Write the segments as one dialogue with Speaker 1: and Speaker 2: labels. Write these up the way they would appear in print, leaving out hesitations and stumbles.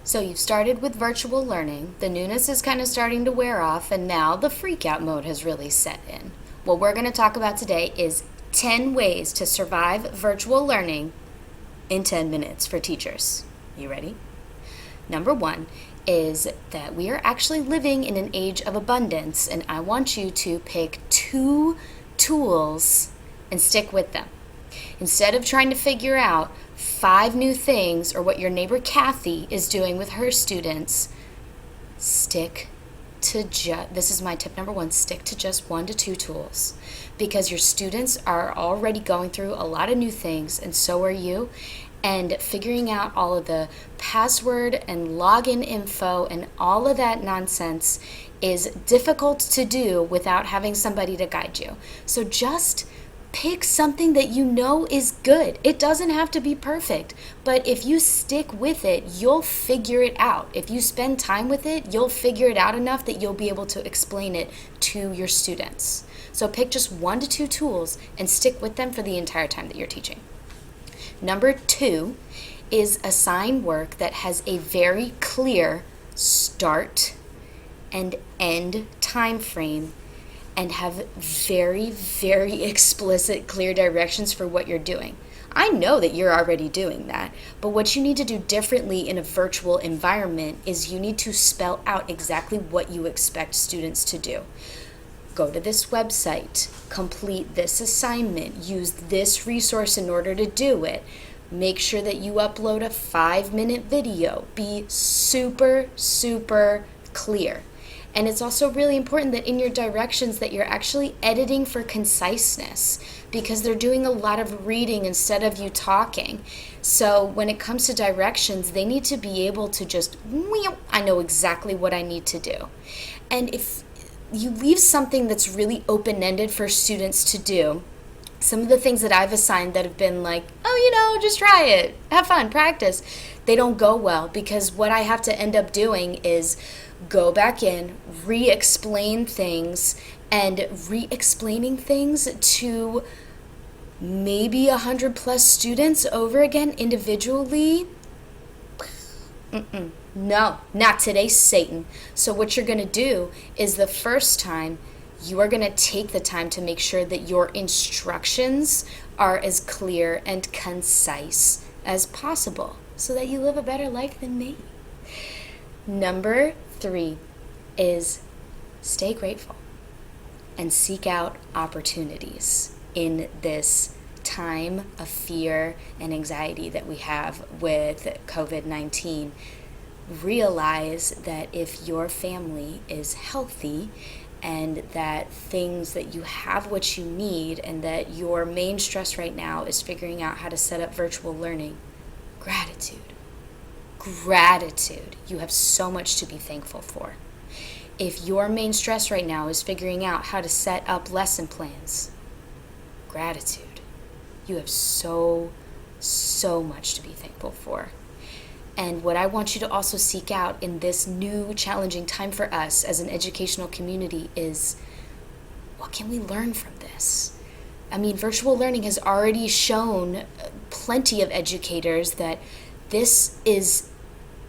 Speaker 1: So you've started with virtual learning, the newness is kind of starting to wear off, and now the freak out mode has really set in. What we're going to talk about today is 10 ways to survive virtual learning in 10 minutes for teachers. You ready? Number one is that we are actually living in an age of abundance, and I want you to pick 2 tools and stick with them. Instead of trying to figure out 5 new things or what your neighbor Kathy is doing with her students, stick to this is my tip number 1, stick to just 1 to 2 tools, because your students are already going through a lot of new things, and so are you, and figuring out all of the password and login info and all of that nonsense is difficult to do without having somebody to guide you. So just pick something that you know is good. It doesn't have to be perfect, but if you stick with it, you'll figure it out. If you spend time with it, you'll figure it out enough that you'll be able to explain it to your students. So pick just 1 to 2 tools and stick with them for the entire time that you're teaching. Number 2 is assign work that has a very clear start and end time frame, and have very, very explicit, clear directions for what you're doing. I know that you're already doing that, but what you need to do differently in a virtual environment is you need to spell out exactly what you expect students to do. Go to this website, complete this assignment, use this resource in order to do it. Make sure that you upload a 5-minute video. Be super, super clear. And it's also really important that in your directions that you're actually editing for conciseness, because they're doing a lot of reading instead of you talking. So when it comes to directions, they need to be able to just, I know exactly what I need to do. And if you leave something that's really open-ended for students to do, some of the things that I've assigned that have been like, just try it, have fun, practice, they don't go well, because what I have to end up doing is go back in, re-explain things, and re-explaining things to maybe 100 plus students over again individually. No, not today, Satan. So what you're going to do is the first time, you are going to take the time to make sure that your instructions are as clear and concise as possible so that you live a better life than me. Number 3 is stay grateful and seek out opportunities in this time of fear and anxiety that we have with COVID-19. Realize that if your family is healthy and that things that you have what you need, and that your main stress right now is figuring out how to set up virtual learning, gratitude. You have so much to be thankful for. If your main stress right now is figuring out how to set up lesson plans, gratitude. You have so much to be thankful for. And what I want you to also seek out in this new challenging time for us as an educational community is, what can we learn from this? I mean, virtual learning has already shown plenty of educators that this is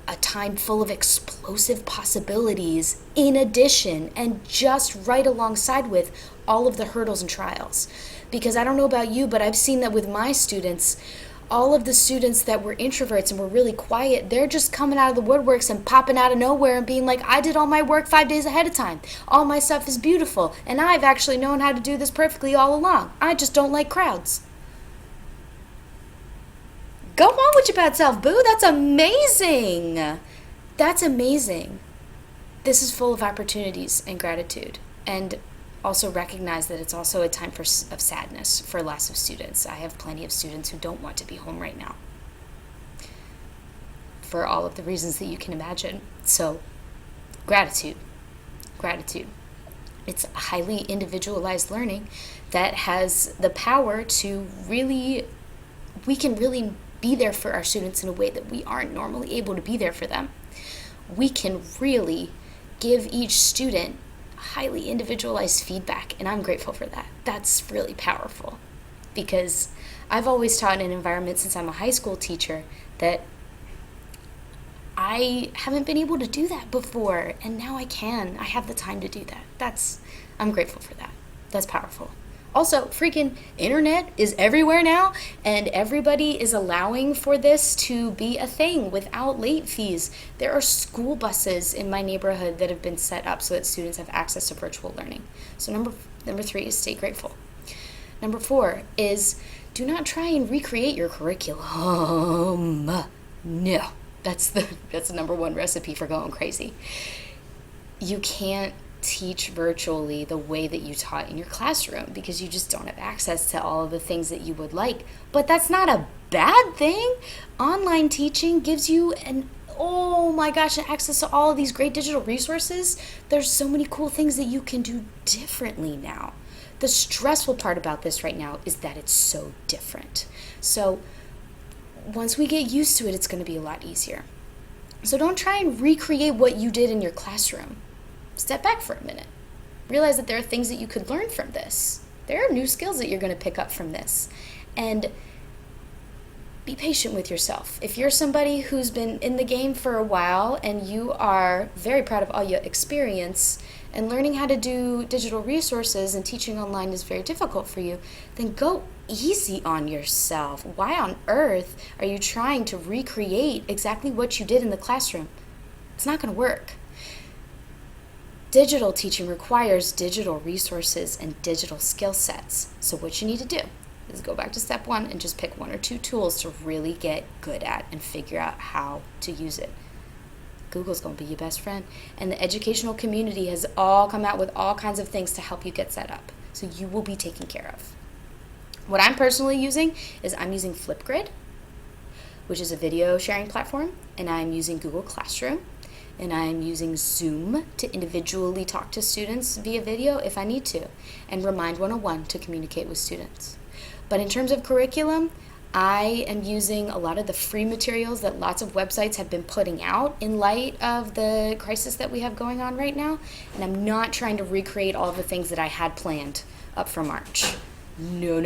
Speaker 1: a time full of explosive possibilities, in addition and just right alongside with all of the hurdles and trials. Because I don't know about you, but I've seen that with my students, all of the students that were introverts and were really quiet, they're just coming out of the woodworks and popping out of nowhere and being like, I did all my work 5 days ahead of time. All my stuff is beautiful, and I've actually known how to do this perfectly all along. I just don't like crowds. Go on with your bad self, boo. That's amazing. That's amazing. This is full of opportunities and gratitude. And also recognize that it's also a time of sadness for lots of students. I have plenty of students who don't want to be home right now for all of the reasons that you can imagine. So gratitude. It's a highly individualized learning that has the power to we can really be there for our students in a way that we aren't normally able to be there for them. We can really give each student highly individualized feedback, and I'm grateful for that. That's really powerful, because I've always taught in an environment since I'm a high school teacher that I haven't been able to do that before, and now I can. I have the time to do that. I'm grateful for that. That's powerful. Also, freaking internet is everywhere now, and everybody is allowing for this to be a thing without late fees. There are school buses in my neighborhood that have been set up so that students have access to virtual learning. So number 3 is stay grateful. Number 4 is do not try and recreate your curriculum. No, that's the number 1 recipe for going crazy. You can't teach virtually the way that you taught in your classroom because you just don't have access to all of the things that you would like. But that's not a bad thing. Online teaching gives you access to all of these great digital resources. There's so many cool things that you can do differently now. The stressful part about this right now is that it's so different. So once we get used to it, it's going to be a lot easier. So don't try and recreate what you did in your classroom. Step back for a minute. Realize that there are things that you could learn from this. There are new skills that you're going to pick up from this. And be patient with yourself. If you're somebody who's been in the game for a while and you are very proud of all your experience and learning how to do digital resources and teaching online is very difficult for you, then go easy on yourself. Why on earth are you trying to recreate exactly what you did in the classroom? It's not going to work. Digital teaching requires digital resources and digital skill sets. So what you need to do is go back to step 1 and just pick 1 or 2 tools to really get good at and figure out how to use it. Google's going to be your best friend. And the educational community has all come out with all kinds of things to help you get set up. So you will be taken care of. What I'm personally using is I'm using Flipgrid, which is a video sharing platform, and I'm using Google Classroom. And I'm using Zoom to individually talk to students via video if I need to, and Remind 101 to communicate with students. But in terms of curriculum, I am using a lot of the free materials that lots of websites have been putting out in light of the crisis that we have going on right now, and I'm not trying to recreate all of the things that I had planned up for March. No.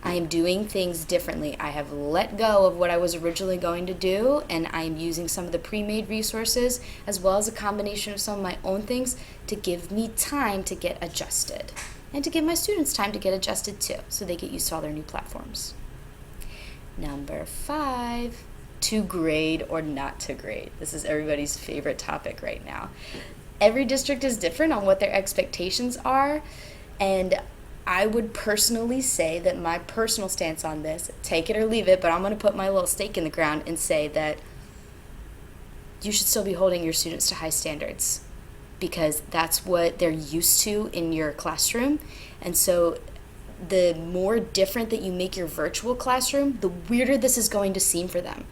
Speaker 1: I am doing things differently. I have let go of what I was originally going to do, and I am using some of the pre-made resources as well as a combination of some of my own things to give me time to get adjusted and to give my students time to get adjusted too, so they get used to all their new platforms. Number 5, to grade or not to grade. This is everybody's favorite topic right now. Every district is different on what their expectations are, and I would personally say that my personal stance on this, take it or leave it, but I'm going to put my little stake in the ground and say that you should still be holding your students to high standards because that's what they're used to in your classroom. And so the more different that you make your virtual classroom, the weirder this is going to seem for them.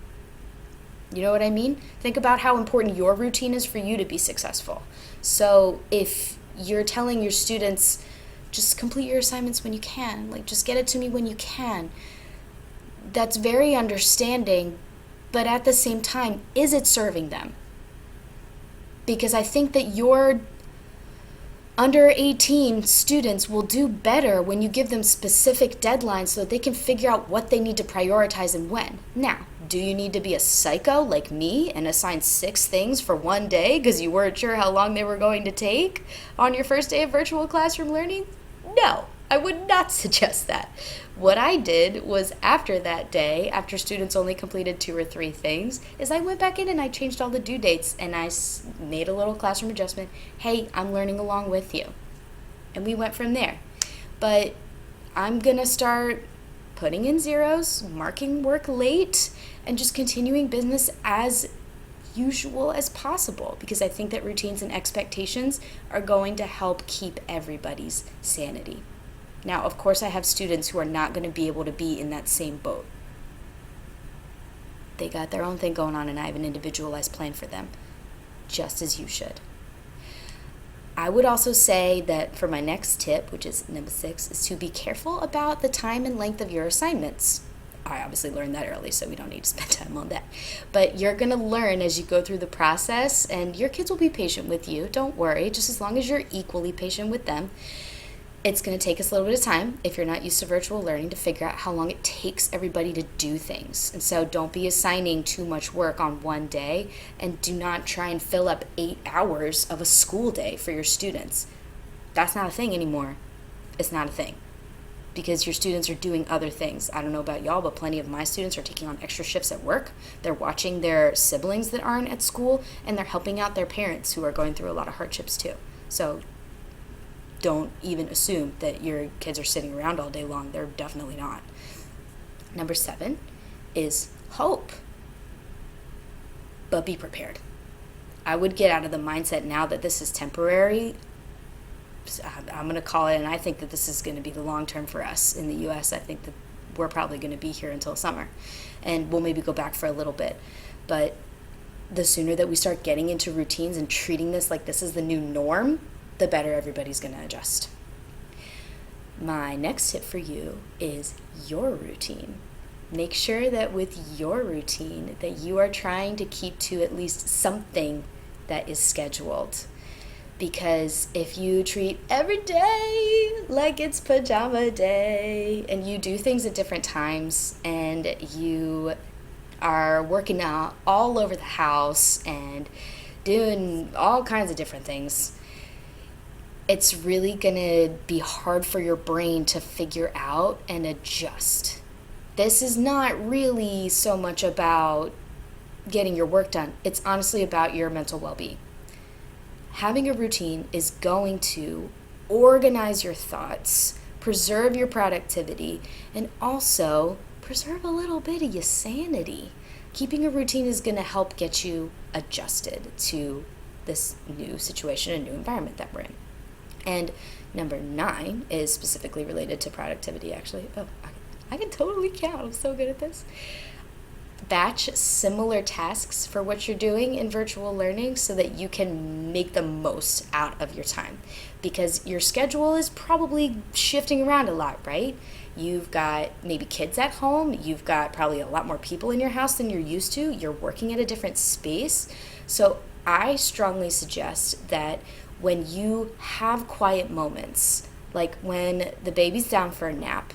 Speaker 1: You know what I mean? Think about how important your routine is for you to be successful. So if you're telling your students, just complete your assignments when you can. Just get it to me when you can. That's very understanding, but at the same time, is it serving them? Because I think that your under 18 students will do better when you give them specific deadlines so that they can figure out what they need to prioritize and when. Now, do you need to be a psycho like me and assign 6 things for one day because you weren't sure how long they were going to take on your first day of virtual classroom learning? No, I would not suggest that. What I did was after that day, after students only completed 2 or 3 things, is I went back in and I changed all the due dates and I made a little classroom adjustment. Hey, I'm learning along with you. And we went from there. But I'm going to start putting in zeros, marking work late, and just continuing business as usual as possible because I think that routines and expectations are going to help keep everybody's sanity. Now, of course, I have students who are not going to be able to be in that same boat. They got their own thing going on and I have an individualized plan for them, just as you should. I would also say that for my next tip, which is number 6, is to be careful about the time and length of your assignments. I obviously learned that early, so we don't need to spend time on that. But you're going to learn as you go through the process, and your kids will be patient with you. Don't worry, just as long as you're equally patient with them. It's going to take us a little bit of time, if you're not used to virtual learning, to figure out how long it takes everybody to do things. And so don't be assigning too much work on one day, and do not try and fill up 8 hours of a school day for your students. That's not a thing anymore. It's not a thing, because your students are doing other things. I don't know about y'all, but plenty of my students are taking on extra shifts at work. They're watching their siblings that aren't at school, and they're helping out their parents who are going through a lot of hardships too. So don't even assume that your kids are sitting around all day long. They're definitely not. Number 7 is hope. But be prepared. I would get out of the mindset now that this is temporary. I'm going to call it, and I think that this is going to be the long term for us in the U.S. I think that we're probably going to be here until summer, and we'll maybe go back for a little bit. But the sooner that we start getting into routines and treating this like this is the new norm, the better everybody's going to adjust. My next tip for you is your routine. Make sure that with your routine that you are trying to keep to at least something that is scheduled. Because if you treat every day like it's pajama day, and you do things at different times, and you are working out all over the house and doing all kinds of different things, it's really going to be hard for your brain to figure out and adjust. This is not really so much about getting your work done. It's honestly about your mental well-being. Having a routine is going to organize your thoughts, preserve your productivity, and also preserve a little bit of your sanity. Keeping a routine is going to help get you adjusted to this new situation and new environment that we're in. And number 9 is specifically related to productivity, actually. Oh, I can totally count. I'm so good at this. Batch similar tasks for what you're doing in virtual learning so that you can make the most out of your time. Because your schedule is probably shifting around a lot, right? You've got maybe kids at home. You've got probably a lot more people in your house than you're used to. You're working at a different space. So I strongly suggest that when you have quiet moments, like when the baby's down for a nap,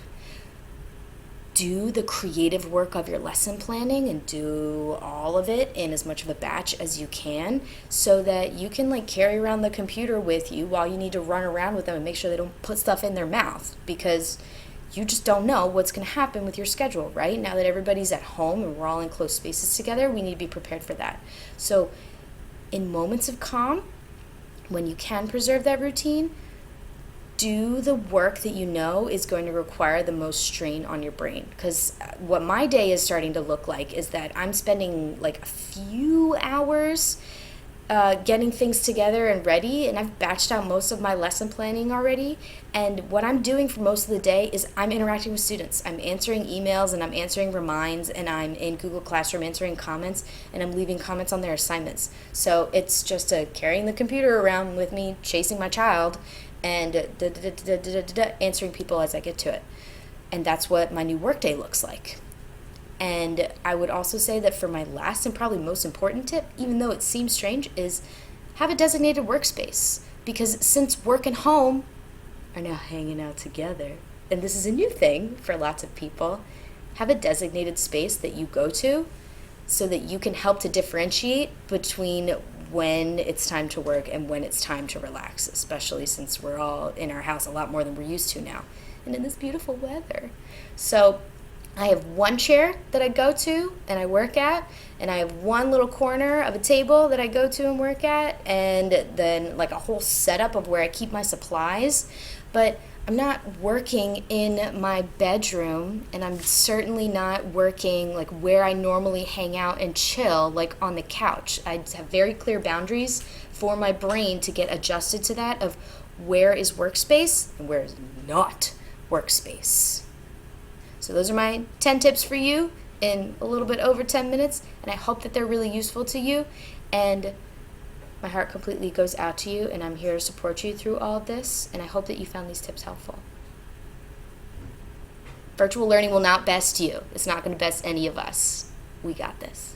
Speaker 1: do the creative work of your lesson planning and do all of it in as much of a batch as you can, so that you can carry around the computer with you while you need to run around with them and make sure they don't put stuff in their mouth, because you just don't know what's going to happen with your schedule, right? Now that everybody's at home and we're all in close spaces together, we need to be prepared for that. So in moments of calm, when you can preserve that routine, do the work that you know is going to require the most strain on your brain. Because what my day is starting to look like is that I'm spending a few hours getting things together and ready, and I've batched out most of my lesson planning already. And what I'm doing for most of the day is I'm interacting with students. I'm answering emails, and I'm answering reminds, and I'm in Google Classroom answering comments, and I'm leaving comments on their assignments. So it's just carrying the computer around with me, chasing my child, and answering people as I get to it. And that's what my new workday looks like. And I would also say that for my last and probably most important tip, even though it seems strange, is have a designated workspace. Because since work and home are now hanging out together, and this is a new thing for lots of people, have a designated space that you go to so that you can help to differentiate between when it's time to work and when it's time to relax, especially since we're all in our house a lot more than we're used to now, and in this beautiful weather. So I have one chair that I go to and I work at, and I have one little corner of a table that I go to and work at, and then a whole setup of where I keep my supplies. But I'm not working in my bedroom, and I'm certainly not working where I normally hang out and chill, on the couch. I have very clear boundaries for my brain to get adjusted to that of where is workspace and where is not workspace. So those are my 10 tips for you in a little bit over 10 minutes, and I hope that they're really useful to you. And my heart completely goes out to you, and I'm here to support you through all of this, and I hope that you found these tips helpful. Virtual learning will not best you. It's not going to best any of us. We got this.